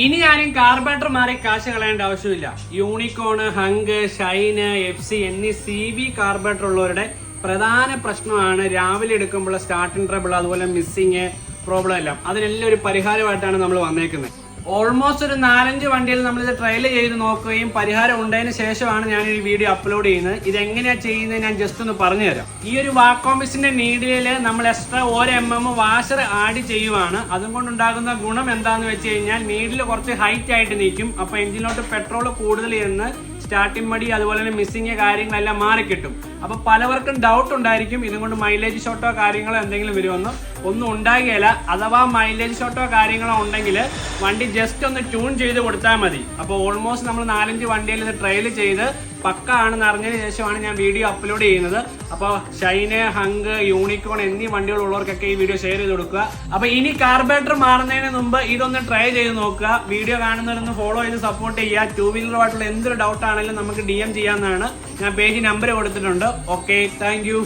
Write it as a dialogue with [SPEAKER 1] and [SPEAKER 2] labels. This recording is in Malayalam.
[SPEAKER 1] ഇനി ആരും കാർബറേറ്റർ മാറി കാശ് കളയേണ്ട ആവശ്യമില്ല. യൂണിക്കോൺ, ഹങ്ക്, ഷൈന്, എഫ്സി എന്നീ CB കാർബറേറ്റർ ഉള്ളവരുടെ പ്രധാന പ്രശ്നമാണ് രാവിലെ എടുക്കുമ്പോൾ സ്റ്റാർട്ടിംഗ് ട്രബിൾ, അതുപോലെ മിസ്സിങ് പ്രോബ്ലം എല്ലാം. അതിനെല്ലാം ഒരു പരിഹാരമായിട്ടാണ് നമ്മൾ വന്നേക്കുന്നത്. ഓൾമോസ്റ്റ് ഒരു 4-5 വണ്ടിയിൽ നമ്മളിത് ട്രയൽ ചെയ്ത് നോക്കുകയും പരിഹാരം ഉണ്ടായതിനു ശേഷമാണ് ഞാൻ ഈ വീഡിയോ അപ്ലോഡ് ചെയ്യുന്നത്. ഇത് എങ്ങനെയാ ചെയ്യുന്നത് ഞാൻ ജസ്റ്റ് ഒന്ന് പറഞ്ഞു തരാം. ഈ ഒരു വാക്കോമിസിന്റെ നീഡിലിൽ നമ്മൾ എക്സ്ട്രാ 1 mm വാഷർ ആഡ് ചെയ്യുവാണ്. അതുകൊണ്ടുണ്ടാകുന്ന ഗുണം എന്താണെന്ന് വെച്ച് കഴിഞ്ഞാൽ നീഡിൽ കുറച്ച് ഹൈറ്റ് ആയിട്ട് നിൽക്കും. അപ്പൊ എഞ്ചിനിലോട്ട് പെട്രോൾ കൂടുതൽ ചെന്ന് സ്റ്റാർട്ടിംഗ് മടി, അതുപോലെ തന്നെ മിസ്സിങ് കാര്യങ്ങളെല്ലാം മാറിക്കിട്ടും. അപ്പൊ പലവർക്കും ഡൗട്ട് ഉണ്ടായിരിക്കും ഇതുകൊണ്ട് മൈലേജ് ഷോട്ടോ കാര്യങ്ങളോ എന്തെങ്കിലും വരുമെന്ന്. ഒന്നും ഉണ്ടാകുകയില്ല. അഥവാ മൈലേജ് ഷോട്ടോ കാര്യങ്ങളോ ഉണ്ടെങ്കിൽ വണ്ടി ജസ്റ്റ് ഒന്ന് ട്യൂൺ ചെയ്ത് കൊടുത്താൽ മതി. അപ്പോൾ ഓൾമോസ്റ്റ് നമ്മൾ 4-5 വണ്ടിയിൽ ഇത് ട്രയൽ ചെയ്ത് പക്ക ആണെന്ന് അറിഞ്ഞതിന് ശേഷമാണ് ഞാൻ വീഡിയോ അപ്ലോഡ് ചെയ്യുന്നത്. അപ്പോൾ ഷൈന്, ഹങ്ക്, യൂണിക്കോൺ എന്നീ വണ്ടികളുള്ളവർക്കൊക്കെ ഈ വീഡിയോ ഷെയർ ചെയ്ത് കൊടുക്കുക. അപ്പോൾ ഇനി കാർബറേറ്റർ മാറുന്നതിന് മുമ്പ് ഇതൊന്ന് ട്രൈ ചെയ്ത് നോക്കുക. വീഡിയോ കാണുന്നവരൊന്ന് ഫോളോ ചെയ്ത് സപ്പോർട്ട് ചെയ്യുക. 2 വീലറുമായിട്ടുള്ള എന്തൊരു ഡൗട്ട് ആണെങ്കിലും നമുക്ക് DM ചെയ്യാവുന്നതാണ്. ഞാൻ പേജ് നമ്പർ കൊടുത്തിട്ടുണ്ട്. Okay, thank you.